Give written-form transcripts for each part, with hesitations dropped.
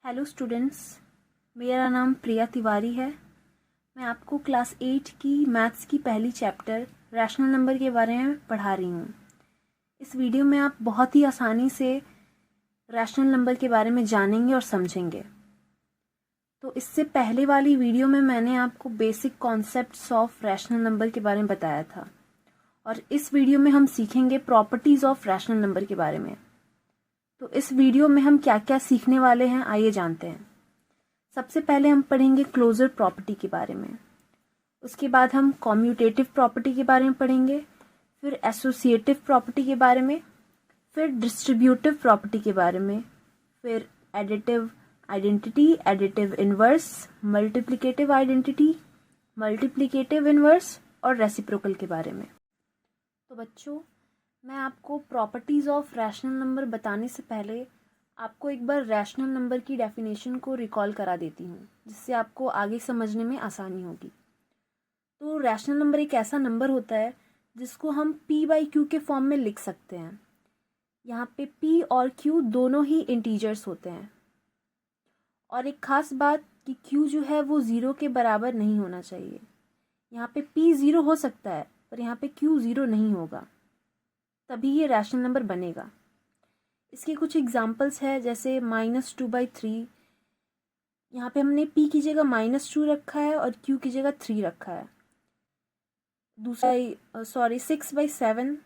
Hello students, मेरा नाम प्रिया तिवारी है। मैं आपको क्लास 8 की मैथ्स की पहली चैप्टर रैशनल नंबर के बारे में पढ़ा रही हूँ। इस वीडियो में आप बहुत ही आसानी से रैशनल नंबर के बारे में जानेंगे और समझेंगे। तो इससे पहले वाली वीडियो में मैंने आपको basic concepts of rational number के बारे में बताया था और इस वीडियो में हम सीखेंगे प्रॉपर्टीज़ ऑफ रैशनल नंबर के बारे में। तो इस वीडियो में हम क्या क्या सीखने वाले हैं, आइए जानते हैं। सबसे पहले हम पढ़ेंगे क्लोजर प्रॉपर्टी के बारे में, उसके बाद हम कॉम्यूटेटिव प्रॉपर्टी के बारे में पढ़ेंगे, फिर एसोसिएटिव प्रॉपर्टी के बारे में, फिर डिस्ट्रीब्यूटिव प्रॉपर्टी के बारे में, फिर additive identity, additive inverse, multiplicative identity, multiplicative inverse और रेसिप्रोकल के बारे में। तो बच्चों, मैं आपको प्रॉपर्टीज़ ऑफ रैशनल नंबर बताने से पहले आपको एक बार रैशनल नंबर की डेफिनेशन को रिकॉल करा देती हूँ, जिससे आपको आगे समझने में आसानी होगी। तो रैशनल नंबर एक ऐसा नंबर होता है जिसको हम p/q के फॉर्म में लिख सकते हैं। यहाँ पे p और q दोनों ही इंटीजर्स होते हैं और एक ख़ास बात कि q जो है वो 0 के बराबर नहीं होना चाहिए। यहाँ पे p 0 हो सकता है पर यहाँ पे q 0 नहीं होगा, तभी ये रैशनल नंबर बनेगा। इसके कुछ एग्जांपल्स है, जैसे -2/3। यहाँ पे हमने p की जगह -2 रखा है और q की जगह 3 रखा है। दूसरा 6/7।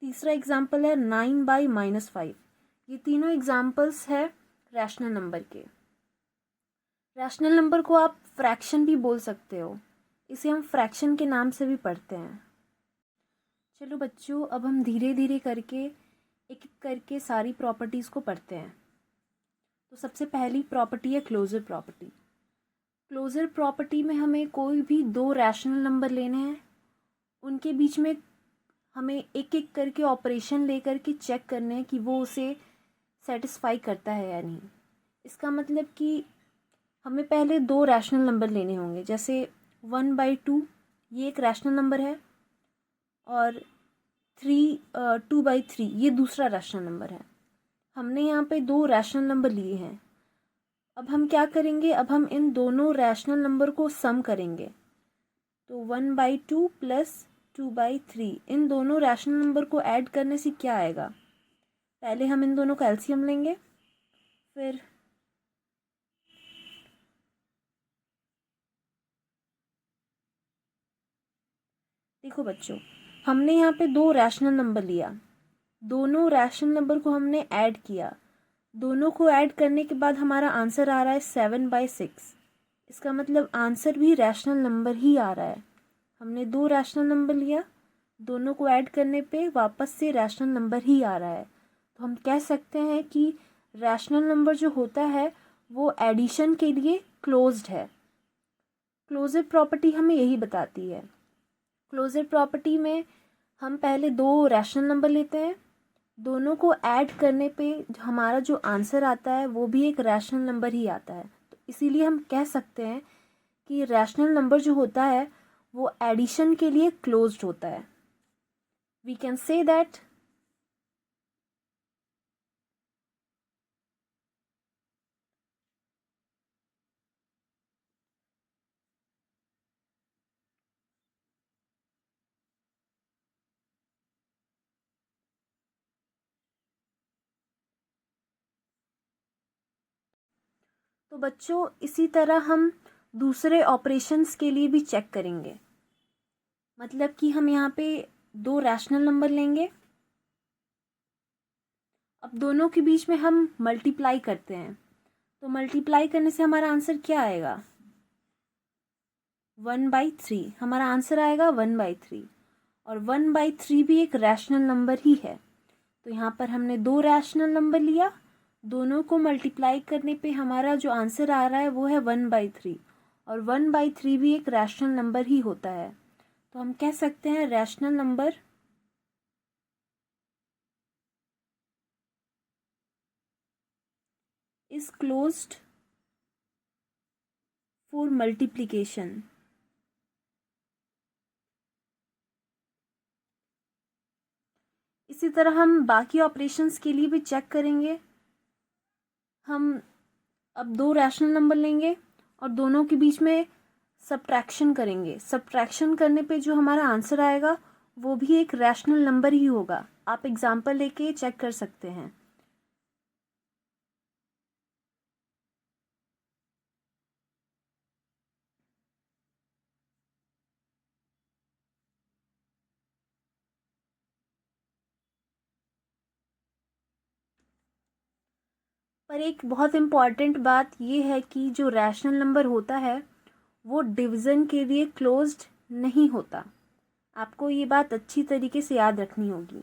तीसरा एग्जांपल है 9/-5। ये तीनों एग्जांपल्स है रैशनल नंबर के। रैशनल नंबर को आप फ्रैक्शन भी बोल सकते हो, इसे हम फ्रैक्शन के नाम से भी पढ़ते हैं। चलो बच्चों, अब हम धीरे धीरे करके एक एक करके सारी प्रॉपर्टीज़ को पढ़ते हैं। तो सबसे पहली प्रॉपर्टी है क्लोजर प्रॉपर्टी। क्लोजर प्रॉपर्टी में हमें कोई भी दो रैशनल नंबर लेने हैं, उनके बीच में हमें एक एक करके ऑपरेशन लेकर के चेक करने हैं कि वो उसे सेटिस्फाई करता है या नहीं। इसका मतलब कि हमें पहले दो रैशनल नंबर लेने होंगे, जैसे 1/2 ये एक रैशनल नंबर है और 2/3 ये दूसरा रैशनल नंबर है। हमने यहाँ पे दो रैशनल नंबर लिए हैं। अब हम क्या करेंगे, अब हम इन दोनों रैशनल नंबर को सम करेंगे। तो 1/2 प्लस 2/3, इन दोनों रैशनल नंबर को ऐड करने से क्या आएगा, पहले हम इन दोनों का एलसीएम लेंगे। फिर देखो बच्चों, हमने यहाँ पे दो रैशनल नंबर लिया, दोनों रैशनल नंबर को हमने ऐड किया। दोनों को ऐड करने के बाद हमारा आंसर आ रहा है 7/6। इसका मतलब आंसर भी रैशनल नंबर ही आ रहा है। हमने दो रैशनल नंबर लिया, दोनों को ऐड करने पे वापस से रैशनल नंबर ही आ रहा है। तो हम कह सकते हैं कि रैशनल नंबर जो होता है वो एडिशन के लिए क्लोज्ड है। क्लोजर प्रॉपर्टी हमें यही बताती है। क्लोजर प्रॉपर्टी में हम पहले दो रैशनल नंबर लेते हैं, दोनों को ऐड करने पे हमारा जो आंसर आता है वो भी एक रैशनल नंबर ही आता है। तो इसीलिए हम कह सकते हैं कि रैशनल नंबर जो होता है वो एडिशन के लिए क्लोज्ड होता है। वी कैन से दैट तो बच्चों, इसी तरह हम दूसरे ऑपरेशंस के लिए भी चेक करेंगे। मतलब कि हम यहाँ पे दो रैशनल नंबर लेंगे, अब दोनों के बीच में हम मल्टीप्लाई करते हैं। तो मल्टीप्लाई करने से हमारा आंसर क्या आएगा, 1/3। हमारा आंसर आएगा 1/3 और 1/3 भी एक रैशनल नंबर ही है। तो यहाँ पर हमने दो रैशनल नंबर लिया, दोनों को मल्टीप्लाई करने पे हमारा जो आंसर आ रहा है वो है 1/3 और 1/3 भी एक रैशनल नंबर ही होता है। तो हम कह सकते हैं rational number is closed for multiplication. इसी तरह हम बाकी ऑपरेशंस के लिए भी चेक करेंगे। हम अब दो रैशनल नंबर लेंगे और दोनों के बीच में सब्ट्रैक्शन करेंगे। सब्ट्रैक्शन करने पे जो हमारा आंसर आएगा वो भी एक रैशनल नंबर ही होगा। आप एग्जाम्पल लेके चेक कर सकते हैं। पर एक बहुत इम्पॉर्टेंट बात ये है कि जो रैशनल नंबर होता है वो डिवीज़न के लिए क्लोज्ड नहीं होता। आपको ये बात अच्छी तरीके से याद रखनी होगी।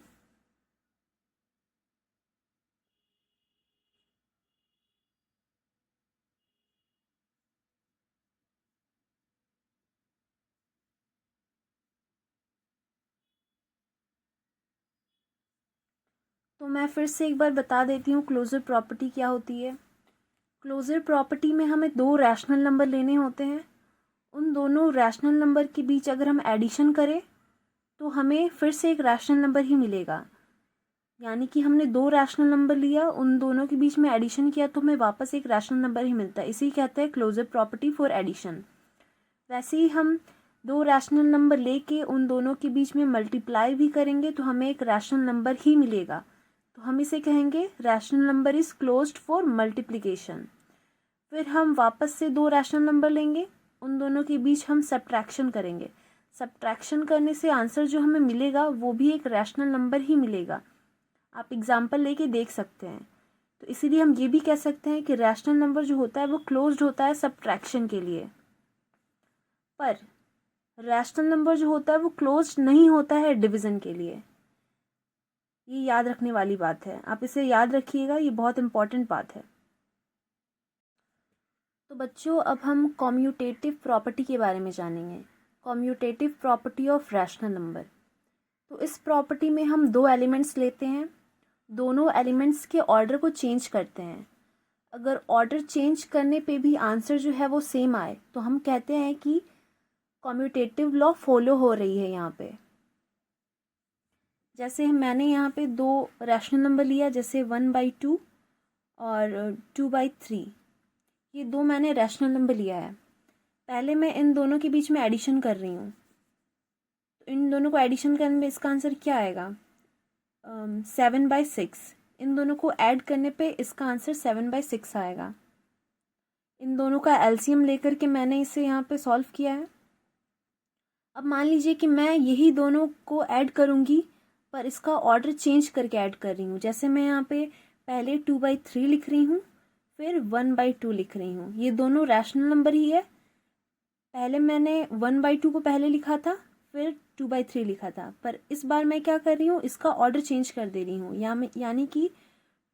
तो मैं फिर से एक बार बता देती हूँ क्लोजर प्रॉपर्टी क्या होती है। क्लोजर प्रॉपर्टी में हमें दो रैशनल नंबर लेने होते हैं। उन दोनों रैशनल नंबर के बीच अगर हम एडिशन करें तो हमें फिर से एक रैशनल नंबर ही मिलेगा। यानी कि हमने दो रैशनल नंबर लिया, उन दोनों के बीच में एडिशन किया तो हमें वापस एक रैशनल नंबर ही मिलता है। इसी कहते हैं क्लोजर प्रॉपर्टी फॉर एडिशन। वैसे ही हम दो रैशनल नंबर लेके उन दोनों के बीच में मल्टीप्लाई भी करेंगे तो हमें एक रैशनल नंबर ही मिलेगा। तो हम इसे कहेंगे rational number is closed for multiplication. फिर हम वापस से दो रैशनल नंबर लेंगे, उन दोनों के बीच हम सब्ट्रैक्शन करेंगे। सब्ट्रैक्शन करने से आंसर जो हमें मिलेगा वो भी एक रैशनल नंबर ही मिलेगा। आप एग्जाम्पल लेके देख सकते हैं। तो इसीलिए हम ये भी कह सकते हैं कि रैशनल नंबर जो होता है वो क्लोज्ड होता है सब्ट्रैक्शन के लिए। पर रैशनल नंबर जो होता है वो क्लोज्ड नहीं होता है डिवीज़न के लिए। ये याद रखने वाली बात है, आप इसे याद रखिएगा, ये बहुत इंपॉर्टेंट बात है। तो बच्चों अब हम कॉम्यूटेटिव प्रॉपर्टी के बारे में जानेंगे। Commutative property of rational number. तो इस प्रॉपर्टी में हम दो एलिमेंट्स लेते हैं, दोनों एलिमेंट्स के ऑर्डर को चेंज करते हैं। अगर ऑर्डर चेंज करने पे भी आंसर जो है वो सेम आए तो हम कहते हैं कि कॉम्यूटेटिव लॉ फॉलो हो रही है यहाँ पे। जैसे मैंने यहाँ पे दो रैशनल नंबर लिया, जैसे 1/2 और 2/3। ये दो मैंने रैशनल नंबर लिया है। पहले मैं इन दोनों के बीच में एडिशन कर रही हूँ। तो इन दोनों को एडिशन करने में इसका आंसर क्या आएगा? 7/6। इन दोनों को ऐड करने पे इसका आंसर 7/6 आएगा। इन दोनों का एलसीएम लेकर के मैंने इसे यहाँ पे सॉल्व किया है। अब मान लीजिए कि मैं यही दोनों को ऐड करूँगी पर इसका ऑर्डर चेंज करके ऐड कर रही हूँ। जैसे मैं यहाँ पे पहले 2/3 लिख रही हूँ, फिर 1/2 लिख रही हूँ। ये दोनों रैशनल नंबर ही है। पहले मैंने 1/2 को पहले लिखा था, फिर 2/3 लिखा था, पर इस बार मैं क्या कर रही हूँ, इसका ऑर्डर चेंज कर दे रही हूँ। यानी कि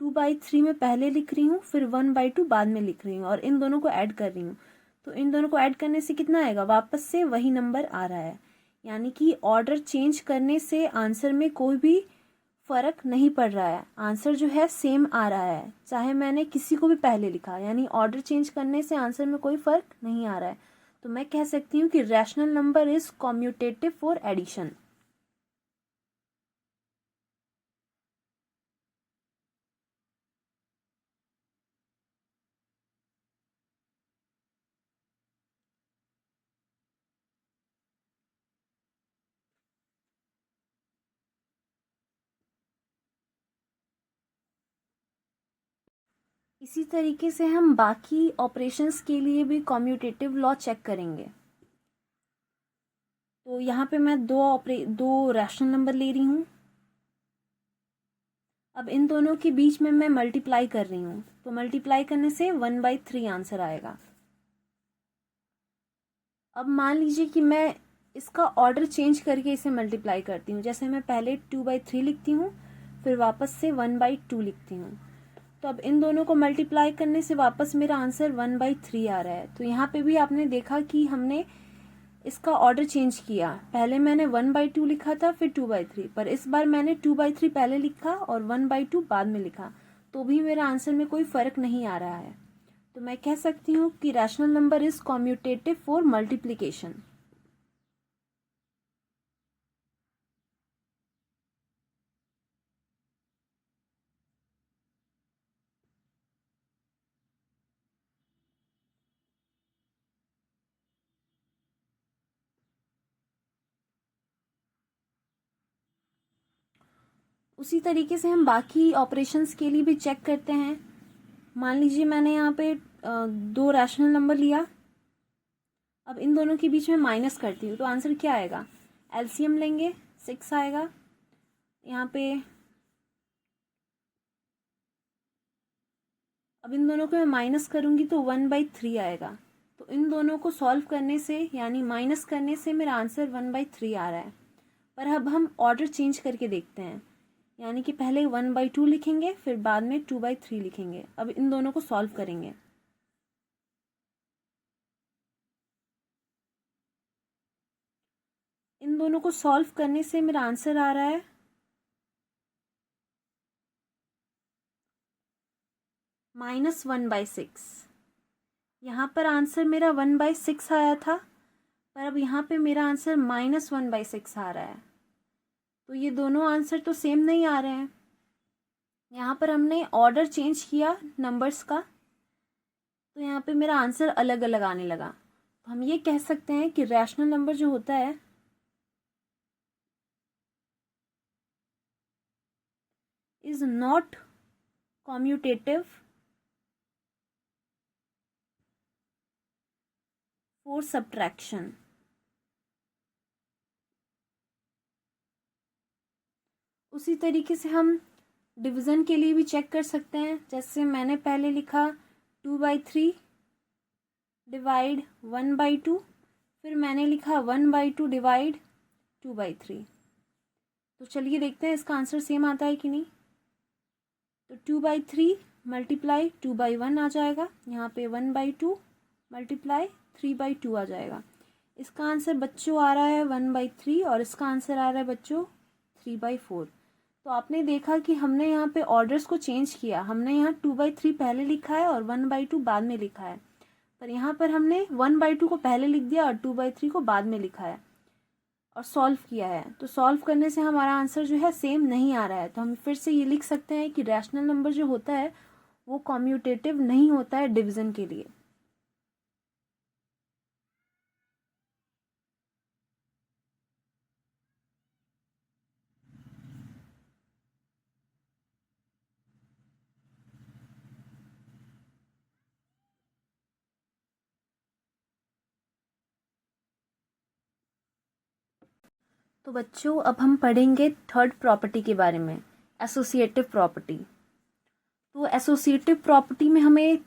2/3 में पहले लिख रही हूँ, फिर 1/2 बाद में लिख रही हूँ और इन दोनों को ऐड कर रही हूँ। तो इन दोनों को ऐड करने से कितना आएगा? वापस से वही नंबर आ रहा है। यानी कि ऑर्डर चेंज करने से आंसर में कोई भी फ़र्क नहीं पड़ रहा है, आंसर जो है सेम आ रहा है, चाहे मैंने किसी को भी पहले लिखा। यानी ऑर्डर चेंज करने से आंसर में कोई फ़र्क नहीं आ रहा है। तो मैं कह सकती हूँ कि rational number is commutative for addition. इसी तरीके से हम बाकी ऑपरेशंस के लिए भी कॉम्यूटेटिव लॉ चेक करेंगे। तो यहाँ पे मैं दो रैशनल नंबर ले रही हूँ। अब इन दोनों के बीच में मैं मल्टीप्लाई कर रही हूँ, तो मल्टीप्लाई करने से 1/3 आंसर आएगा। अब मान लीजिए कि मैं इसका ऑर्डर चेंज करके इसे मल्टीप्लाई करती हूँ। जैसे मैं पहले 2/3 लिखती हूँ, फिर वापस से 1/2 लिखती हूँ। तो अब इन दोनों को मल्टीप्लाई करने से वापस मेरा आंसर 1/3 आ रहा है। तो यहाँ पे भी आपने देखा कि हमने इसका ऑर्डर चेंज किया। पहले मैंने 1/2 लिखा था, फिर 2/3, पर इस बार मैंने 2/3 पहले लिखा और 1/2 बाद में लिखा, तो भी मेरा आंसर में कोई फ़र्क नहीं आ रहा है। तो मैं कह सकती हूँ कि rational number is commutative for multiplication. उसी तरीके से हम बाकी ऑपरेशंस के लिए भी चेक करते हैं। मान लीजिए मैंने यहाँ पे 2 रैशनल नंबर लिया, अब इन दोनों के बीच में माइनस करती हूँ तो आंसर क्या आएगा, एलसीएम लेंगे 6 आएगा। यहाँ पे अब इन दोनों को मैं माइनस करूँगी तो 1/3 आएगा। तो इन दोनों को सॉल्व करने से यानी माइनस करने से मेरा आंसर 1/3 आ रहा है। पर अब हम ऑर्डर चेंज करके देखते हैं, यानी कि पहले 1/2 लिखेंगे फिर बाद में 2/3 लिखेंगे। अब इन दोनों को सॉल्व करेंगे। इन दोनों को सॉल्व करने से मेरा आंसर आ रहा है -1/6। यहाँ पर आंसर मेरा 1/6 आया था, पर अब यहाँ पे मेरा आंसर -1/6 आ रहा है। तो ये दोनों आंसर तो सेम नहीं आ रहे हैं। यहाँ पर हमने ऑर्डर चेंज किया नंबर्स का, तो यहाँ पे मेरा आंसर अलग अलग आने लगा। तो हम ये कह सकते हैं कि रैशनल नंबर जो होता है is not commutative for subtraction. उसी तरीके से हम डिवीज़न के लिए भी चेक कर सकते हैं। जैसे मैंने पहले लिखा 2/3 डिवाइड 1/2, फिर मैंने लिखा 1/2 डिवाइड 2/3। तो चलिए देखते हैं इसका आंसर सेम आता है कि नहीं। तो 2/3 मल्टीप्लाई 2/1 आ जाएगा, यहाँ पे 1/2 मल्टीप्लाई 3/2 आ जाएगा। इसका आंसर बच्चों आ रहा है 1/3 और इसका आंसर आ रहा है बच्चों 3/4। तो आपने देखा कि हमने यहाँ पे ऑर्डर्स को चेंज किया। हमने यहाँ 2/3 पहले लिखा है और 1/2 बाद में लिखा है, पर यहाँ पर हमने 1/2 को पहले लिख दिया और 2/3 को बाद में लिखा है और सॉल्व किया है। तो सॉल्व करने से हमारा आंसर जो है सेम नहीं आ रहा है। तो हम फिर से ये लिख सकते हैं कि रैशनल नंबर जो होता है वो कॉम्यूटेटिव नहीं होता है डिवीज़न के लिए। तो बच्चों अब हम पढ़ेंगे थर्ड प्रॉपर्टी के बारे में, एसोसिएटिव प्रॉपर्टी। तो एसोसिएटिव प्रॉपर्टी में हमें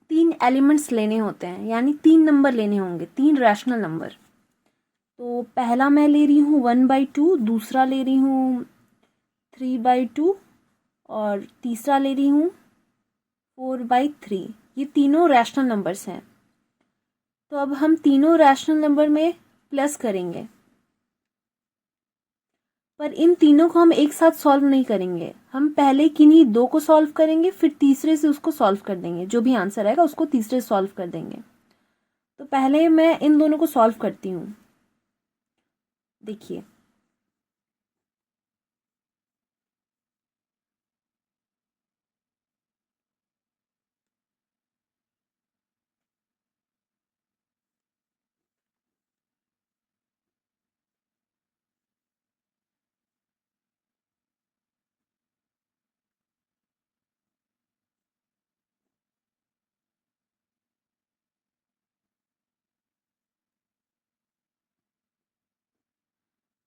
3 एलिमेंट्स लेने होते हैं, यानी 3 नंबर लेने होंगे, 3 रैशनल नंबर। तो पहला मैं ले रही हूँ 1/2, दूसरा ले रही हूँ 3/2 और तीसरा ले रही हूँ 4/3। ये तीनों रैशनल नंबर्स हैं। तो अब हम तीनों रैशनल नंबर में प्लस करेंगे, पर इन तीनों को हम एक साथ सॉल्व नहीं करेंगे। हम पहले किन्हीं 2 को सॉल्व करेंगे, फिर तीसरे से उसको सॉल्व कर देंगे। जो भी आंसर आएगा उसको तीसरे से सॉल्व कर देंगे। तो पहले मैं इन दोनों को सॉल्व करती हूँ। देखिए,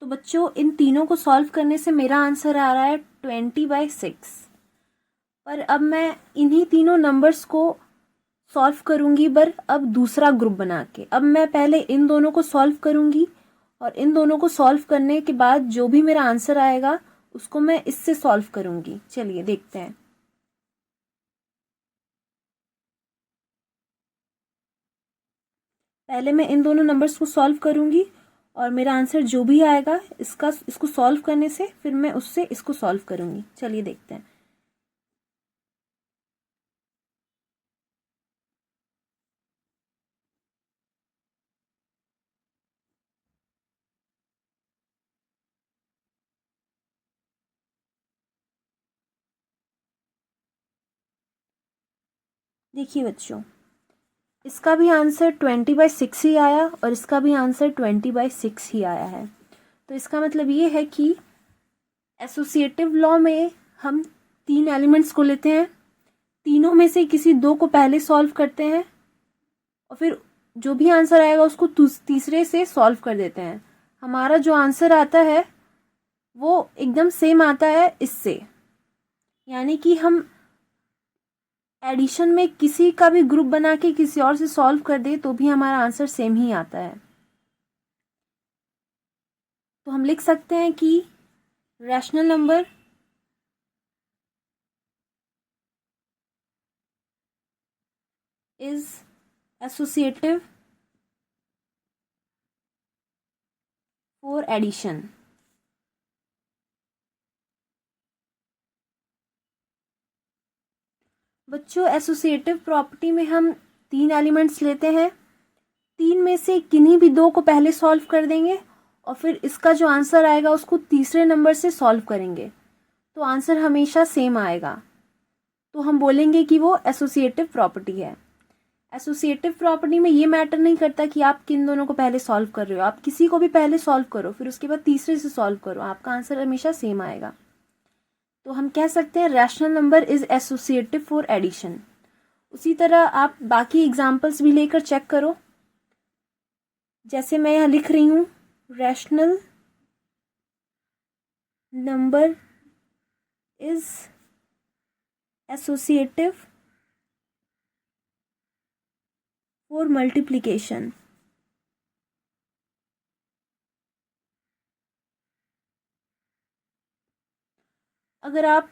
तो बच्चों इन तीनों को सॉल्व करने से मेरा आंसर आ रहा है 20/6। पर अब मैं इन्हीं तीनों नंबर्स को सॉल्व करूंगी, पर अब दूसरा ग्रुप बना के। अब मैं पहले इन दोनों को सॉल्व करूंगी और इन दोनों को सॉल्व करने के बाद जो भी मेरा आंसर आएगा उसको मैं इससे सॉल्व करूंगी। चलिए देखते हैं। पहले मैं इन दोनों नंबर्स को सॉल्व करूंगी और मेरा आंसर जो भी आएगा इसको सॉल्व करने से फिर मैं उससे इसको सॉल्व करूंगी। चलिए देखते हैं। देखिए बच्चों, इसका भी आंसर 20/6 ही आया और इसका भी आंसर 20/6 ही आया है। तो इसका मतलब ये है कि एसोसिएटिव लॉ में हम 3 एलिमेंट्स को लेते हैं, तीनों में से किसी 2 को पहले सॉल्व करते हैं और फिर जो भी आंसर आएगा उसको तीसरे से सॉल्व कर देते हैं। हमारा जो आंसर आता है वो एकदम सेम आता है इससे, यानी कि हम एडिशन में किसी का भी ग्रुप बना के किसी और से सॉल्व कर दे तो भी हमारा आंसर सेम ही आता है। तो हम लिख सकते हैं कि rational number is associative for addition. बच्चों, एसोसिएटिव प्रॉपर्टी में हम 3 एलिमेंट्स लेते हैं, 3 में से किन्हीं भी 2 को पहले सॉल्व कर देंगे और फिर इसका जो आंसर आएगा उसको तीसरे नंबर से सॉल्व करेंगे तो आंसर हमेशा सेम आएगा। तो हम बोलेंगे कि वो एसोसिएटिव प्रॉपर्टी है। एसोसिएटिव प्रॉपर्टी में ये मैटर नहीं करता कि आप किन दोनों को पहले सॉल्व कर रहे हो, आप किसी को भी पहले सॉल्व करो फिर उसके बाद तीसरे से सॉल्व करो, आपका आंसर हमेशा सेम आएगा। तो हम कह सकते हैं rational number is associative for addition. उसी तरह आप बाकी एग्जाम्पल्स भी लेकर चेक करो। जैसे मैं यहाँ लिख रही हूँ, rational number is associative for multiplication. अगर आप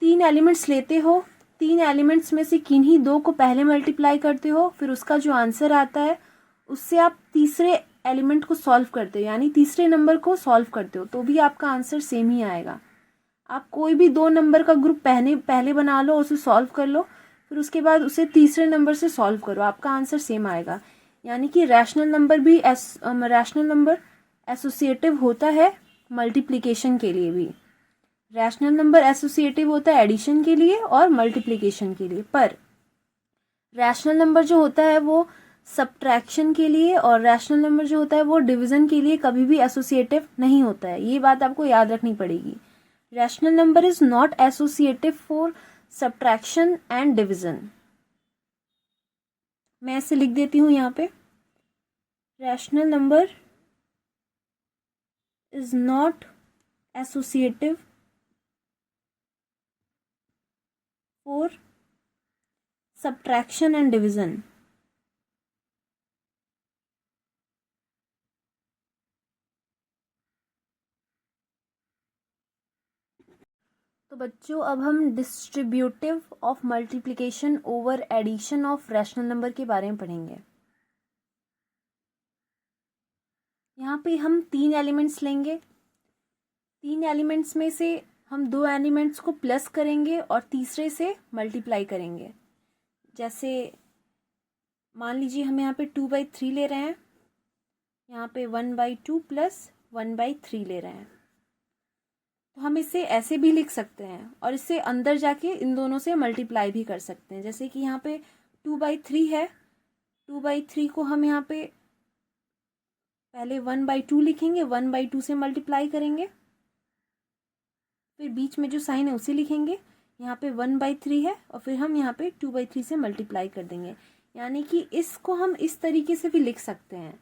3 एलिमेंट्स लेते हो, 3 एलिमेंट्स में से किन्हीं 2 को पहले मल्टीप्लाई करते हो फिर उसका जो आंसर आता है उससे आप तीसरे एलिमेंट को सॉल्व करते हो, यानी तीसरे नंबर को सॉल्व करते हो तो भी आपका आंसर सेम ही आएगा। आप कोई भी 2 नंबर का ग्रुप पहले बना लो, उसे सॉल्व कर लो, फिर उसके बाद उसे तीसरे नंबर से सॉल्व करो, आपका आंसर सेम आएगा। यानी कि रैशनल नंबर एसोसिएटिव होता है मल्टीप्लिकेशन के लिए भी। रैशनल नंबर एसोसिएटिव होता है एडिशन के लिए और मल्टीप्लिकेशन के लिए, पर रैशनल नंबर जो होता है वो सब्ट्रैक्शन के लिए और रैशनल नंबर जो होता है वो डिवीजन के लिए कभी भी एसोसिएटिव नहीं होता है। ये बात आपको याद रखनी पड़ेगी। Rational number is not associative for subtraction and division. मैं इसे लिख देती हूँ यहाँ पे, rational number is not associative for subtraction and division. तो बच्चों, अब हम distributive of multiplication over addition of rational number के बारे में पढ़ेंगे। यहाँ पे हम 3 एलिमेंट्स लेंगे, 3 एलिमेंट्स में से हम 2 एलिमेंट्स को प्लस करेंगे और तीसरे से मल्टीप्लाई करेंगे। जैसे मान लीजिए हम यहाँ पे 2/3 ले रहे हैं, यहाँ पे 1/2 प्लस 1/3 ले रहे हैं, तो हम इसे ऐसे भी लिख सकते हैं और इससे अंदर जाके इन दोनों से मल्टीप्लाई भी कर सकते हैं। जैसे कि यहाँ पे 2/3 है, 2/3 को हम यहाँ पे पहले 1/2 लिखेंगे, 1/2 से मल्टीप्लाई करेंगे, फिर बीच में जो साइन है उसे लिखेंगे, यहाँ पे 1/3 है और फिर हम यहाँ पे 2/3 से मल्टीप्लाई कर देंगे। यानी कि इसको हम इस तरीके से भी लिख सकते हैं।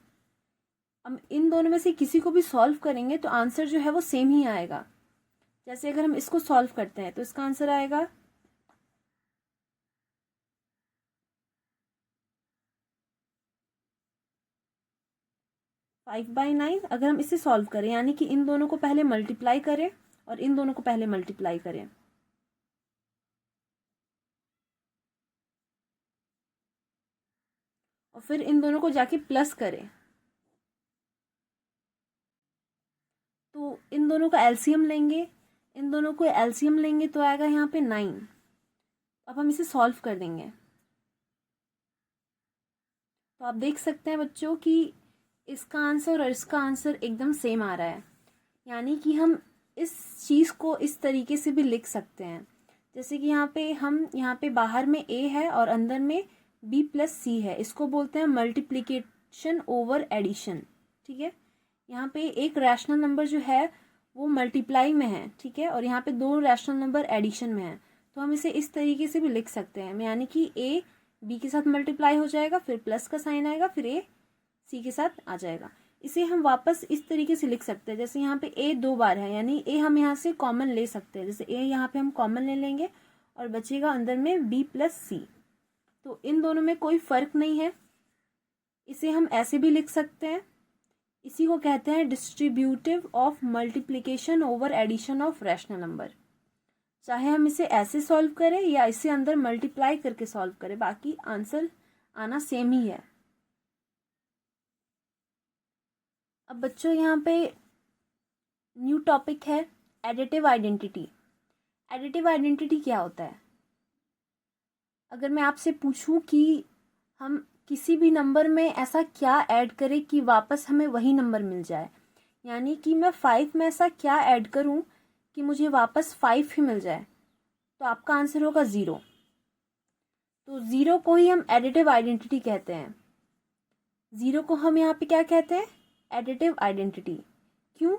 हम इन दोनों में से किसी को भी सॉल्व करेंगे तो आंसर जो है वो सेम ही आएगा। जैसे अगर हम इसको सॉल्व करते हैं तो इसका आंसर आएगा 5/9। अगर हम इसे सॉल्व करें, यानी कि इन दोनों को पहले मल्टीप्लाई करें और इन दोनों को पहले मल्टीप्लाई करें, और फिर इन दोनों को जाके प्लस करें, तो इन दोनों का एलसीएम लेंगे, इन दोनों को एलसीएम लेंगे तो आएगा यहाँ पे 9। अब हम इसे सॉल्व कर देंगे तो आप देख सकते हैं बच्चों कि इसका आंसर और इसका आंसर एकदम सेम आ रहा है। यानी कि हम इस चीज़ को इस तरीके से भी लिख सकते हैं, जैसे कि यहाँ पे बाहर में a है और अंदर में b+c है, इसको बोलते हैं मल्टीप्लिकेशन ओवर एडिशन। ठीक है, यहाँ पे एक रैशनल नंबर जो है वो मल्टीप्लाई में है, ठीक है, और यहाँ पे दो रैशनल नंबर एडिशन में है, तो हम इसे इस तरीके से भी लिख सकते हैं, यानी कि ए बी के साथ मल्टीप्लाई हो जाएगा, फिर प्लस का साइन आएगा, फिर ए सी के साथ आ जाएगा। इसे हम वापस इस तरीके से लिख सकते हैं, जैसे यहाँ पे ए 2 बार है, यानी ए हम यहाँ से कॉमन ले सकते हैं, जैसे ए यहाँ पे हम कॉमन ले लेंगे और बचेगा अंदर में बी प्लस सी। तो इन दोनों में कोई फर्क नहीं है, इसे हम ऐसे भी लिख सकते हैं। इसी को कहते हैं distributive of multiplication over addition of rational number. चाहे हम इसे ऐसे सॉल्व करें या इसे अंदर मल्टीप्लाई करके सॉल्व करें, बाकी आंसर आना सेम ही है। अब बच्चों यहाँ पे न्यू टॉपिक है एडिटिव आइडेंटिटी। एडिटिव आइडेंटिटी क्या होता है? अगर मैं आपसे पूछूं कि हम किसी भी नंबर में ऐसा क्या ऐड करें कि वापस हमें वही नंबर मिल जाए, यानी कि मैं 5 में ऐसा क्या ऐड करूं कि मुझे वापस 5 ही मिल जाए, तो आपका आंसर होगा 0। तो 0 को ही हम एडिटिव आइडेंटिटी कहते हैं। 0 को हम यहाँ पे क्या कहते हैं? Additive identity. क्यों?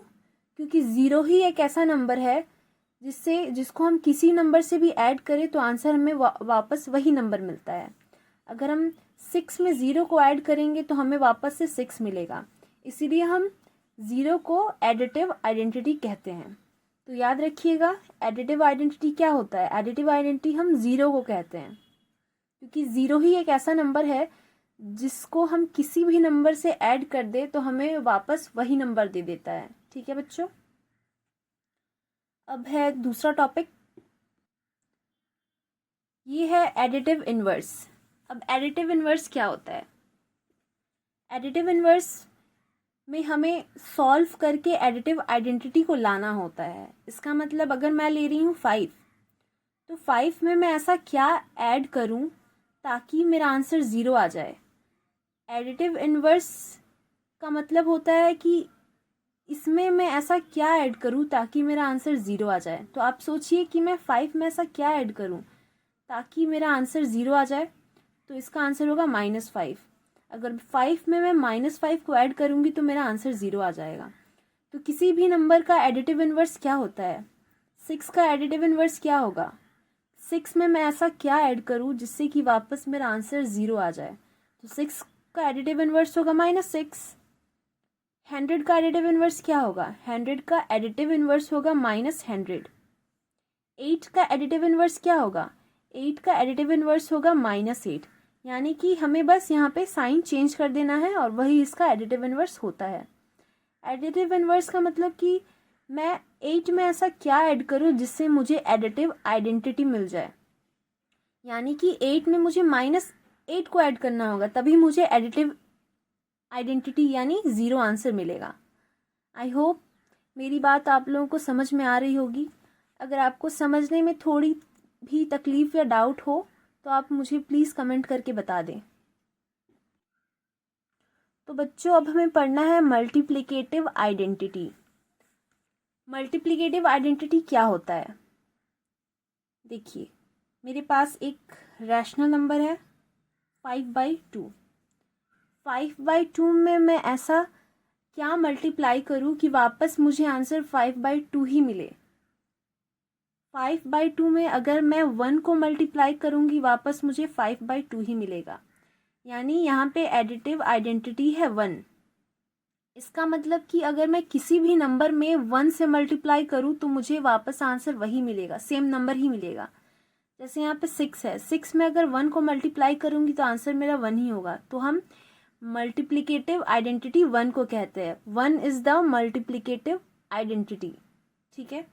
क्योंकि 0 ही एक ऐसा नंबर है जिसको हम किसी नंबर से भी ऐड करें तो आंसर हमें वापस वही नंबर मिलता है। अगर हम 6 में 0 को ऐड करेंगे तो हमें वापस से 6 मिलेगा, इसीलिए हम 0 को एडिटिव आइडेंटिटी कहते हैं। तो याद रखिएगा एडिटिव आइडेंटिटी क्या होता है। एडिटिव आइडेंटिटी हम 0 को कहते हैं क्योंकि 0 ही एक ऐसा नंबर है जिसको हम किसी भी नंबर से ऐड कर दे तो हमें वापस वही नंबर दे देता है। ठीक है बच्चों, अब है दूसरा टॉपिक, ये है एडिटिव इनवर्स। अब एडिटिव इनवर्स क्या होता है? एडिटिव इनवर्स में हमें सॉल्व करके एडिटिव आइडेंटिटी को लाना होता है। इसका मतलब अगर मैं ले रही हूँ 5, तो 5 में मैं ऐसा क्या ऐड करूँ ताकि मेरा आंसर 0 आ जाए। एडिटिव इनवर्स का मतलब होता है कि इसमें मैं ऐसा क्या ऐड करूं ताकि मेरा आंसर 0 आ जाए। तो आप सोचिए कि मैं 5 में ऐसा क्या ऐड करूं ताकि मेरा आंसर 0 आ जाए, तो इसका आंसर होगा -5। अगर 5 में मैं -5 को ऐड करूंगी तो मेरा आंसर 0 आ जाएगा। तो किसी भी नंबर का एडिटिव इनवर्स क्या होता है? 6 का एडिटिव इनवर्स क्या होगा? 6 में मैं ऐसा क्या ऐड करूं जिससे कि वापस मेरा आंसर 0 आ जाए, तो 6 का एडिटिव इनवर्स होगा -6। 100 का एडिटिव इनवर्स क्या होगा? 100 का एडिटिव इनवर्स होगा -100। 8 का एडिटिव इनवर्स क्या होगा? 8 का एडिटिव इनवर्स होगा -8। यानी कि हमें बस यहाँ पे साइन चेंज कर देना है और वही इसका एडिटिव इनवर्स होता है। एडिटिव इनवर्स का मतलब कि मैं 8 में ऐसा क्या ऐड करूँ जिससे मुझे एडिटिव आइडेंटिटी मिल जाए, यानी कि 8 में मुझे -8 को ऐड करना होगा, तभी मुझे एडिटिव आइडेंटिटी यानी 0 आंसर मिलेगा। आई होप मेरी बात आप लोगों को समझ में आ रही होगी। अगर आपको समझने में थोड़ी भी तकलीफ़ या डाउट हो तो आप मुझे प्लीज़ कमेंट करके बता दें। तो बच्चों अब हमें पढ़ना है मल्टीप्लिकेटिव आइडेंटिटी। मल्टीप्लिकेटिव आइडेंटिटी क्या होता है? देखिए मेरे पास एक रैशनल नंबर है 5/2। 5/2 में मैं ऐसा क्या मल्टीप्लाई करूं कि वापस मुझे आंसर 5/2 ही मिले। 5/2 में अगर मैं 1 को मल्टीप्लाई करूंगी वापस मुझे 5/2 ही मिलेगा, यानी यहाँ पे एडिटिव आइडेंटिटी है 1। इसका मतलब कि अगर मैं किसी भी नंबर में 1 से मल्टीप्लाई करूँ तो मुझे वापस आंसर वही मिलेगा, सेम नंबर ही मिलेगा। जैसे यहाँ पे 6 है, 6 में अगर 1 को मल्टीप्लाई करूँगी तो आंसर मेरा 1 ही होगा। तो हम मल्टीप्लिकेटिव आइडेंटिटी 1 को कहते हैं। 1 इज द मल्टीप्लिकेटिव आइडेंटिटी। ठीक है,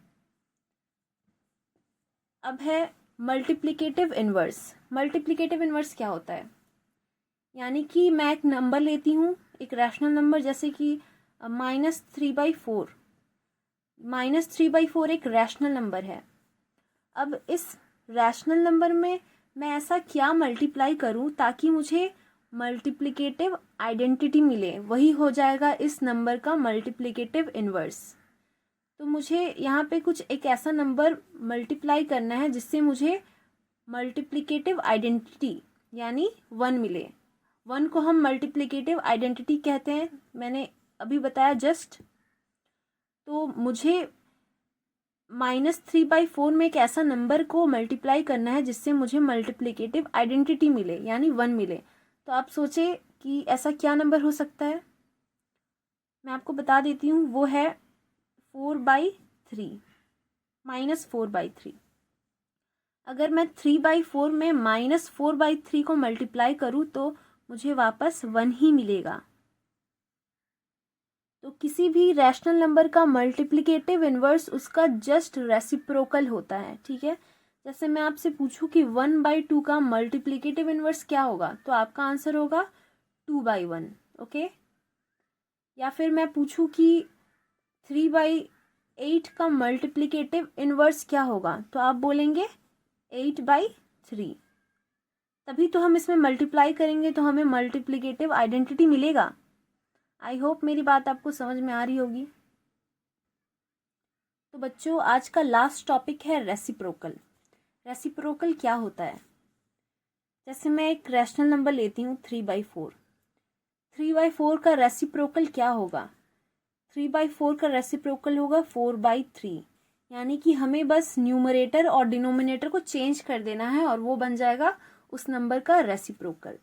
अब है मल्टीप्लिकेटिव इनवर्स। मल्टीप्लिकेटिव इनवर्स क्या होता है? यानी कि मैं एक नंबर लेती हूँ, एक रैशनल नंबर, जैसे कि -3/4। -3/4 एक रैशनल नंबर है। अब इस रैशनल नंबर में मैं ऐसा क्या मल्टीप्लाई करूँ ताकि मुझे मल्टीप्लिकेटिव आइडेंटिटी मिले, वही हो जाएगा इस नंबर का मल्टीप्लिकेटिव इनवर्स। तो मुझे यहाँ पे कुछ एक ऐसा नंबर मल्टीप्लाई करना है जिससे मुझे मल्टीप्लिकेटिव आइडेंटिटी यानी 1 मिले। 1 को हम मल्टीप्लिकेटिव आइडेंटिटी कहते हैं, मैंने अभी बताया जस्ट। तो मुझे -3/4 में एक ऐसा नंबर को मल्टीप्लाई करना है जिससे मुझे मल्टीप्लिकेटिव आइडेंटिटी मिले, यानी 1 मिले। तो आप सोचे कि ऐसा क्या नंबर हो सकता है। मैं आपको बता देती हूँ, वो है 4/3, -4/3। अगर मैं 3/4 में -4/3 को मल्टीप्लाई करूँ तो मुझे वापस 1 ही मिलेगा। तो किसी भी रैशनल नंबर का मल्टीप्लिकेटिव इन्वर्स उसका जस्ट रेसिप्रोकल होता है, ठीक है। जैसे मैं आपसे पूछूं कि 1/2 का मल्टीप्लिकेटिव इन्वर्स क्या होगा, तो आपका आंसर होगा 2/1, ओके। या फिर मैं पूछूं कि 3/8 का मल्टीप्लिकेटिव इन्वर्स क्या होगा, तो आप बोलेंगे 8/3। तभी तो हम इसमें मल्टीप्लाई करेंगे तो हमें मल्टीप्लिकेटिव आइडेंटिटी मिलेगा। आई होप मेरी बात आपको समझ में आ रही होगी। तो बच्चों, आज का लास्ट टॉपिक है रेसिप्रोकल। रेसिप्रोकल क्या होता है। जैसे मैं एक रैशनल नंबर लेती हूँ 3/4। 3/4 का रेसिप्रोकल क्या होगा। 3/4 का रेसिप्रोकल होगा 4/3। यानी कि हमें बस न्यूमरेटर और डिनोमिनेटर को चेंज कर देना है और वो बन जाएगा उस नंबर का रेसिप्रोकल।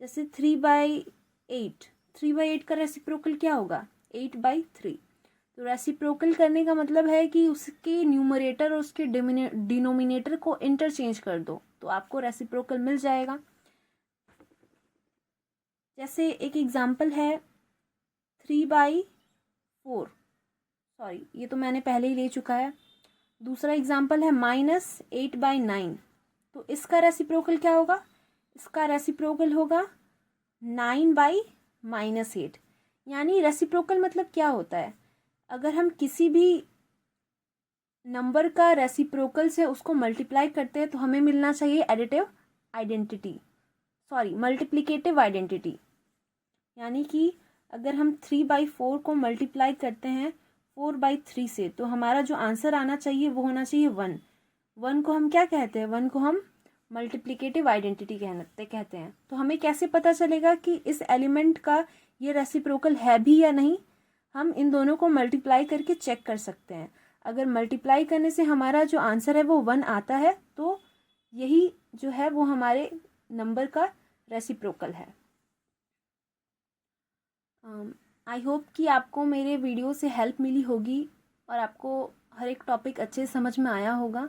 जैसे 3/8, 3/8 का रेसिप्रोकल क्या होगा 8/3। तो रेसिप्रोकल करने का मतलब है कि उसके न्यूमरेटर और उसके डिनोमिनेटर को इंटरचेंज कर दो तो आपको रेसिप्रोकल मिल जाएगा। जैसे एक एग्जांपल है 3/4, सॉरी ये तो मैंने पहले ही ले चुका है। दूसरा एग्जांपल है -8/9। तो इसका रेसिप्रोकल क्या होगा, इसका रेसिप्रोकल होगा 9/-8। यानी रेसिप्रोकल मतलब क्या होता है, अगर हम किसी भी नंबर का रेसिप्रोकल से उसको मल्टीप्लाई करते हैं तो हमें मिलना चाहिए additive identity, sorry multiplicative identity. यानी कि अगर हम 3/4 को मल्टीप्लाई करते हैं 4/3 से तो हमारा जो आंसर आना चाहिए वो होना चाहिए 1। 1 को हम क्या कहते हैं, 1 को हम मल्टीप्लिकेटिव आइडेंटिटी कहते हैं। तो हमें कैसे पता चलेगा कि इस एलिमेंट का ये रेसिप्रोकल है भी या नहीं। हम इन दोनों को मल्टीप्लाई करके चेक कर सकते हैं। अगर मल्टीप्लाई करने से हमारा जो आंसर है वो 1 आता है तो यही जो है वो हमारे नंबर का रेसिप्रोकल है। आई होप कि आपको मेरे वीडियो से हेल्प मिली होगी और आपको हर एक टॉपिक अच्छे से समझ में आया होगा।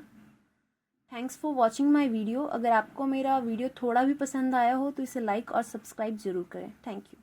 Thanks for watching my video. अगर आपको मेरा वीडियो थोड़ा भी पसंद आया हो तो इसे लाइक और सब्सक्राइब ज़रूर करें। Thank you.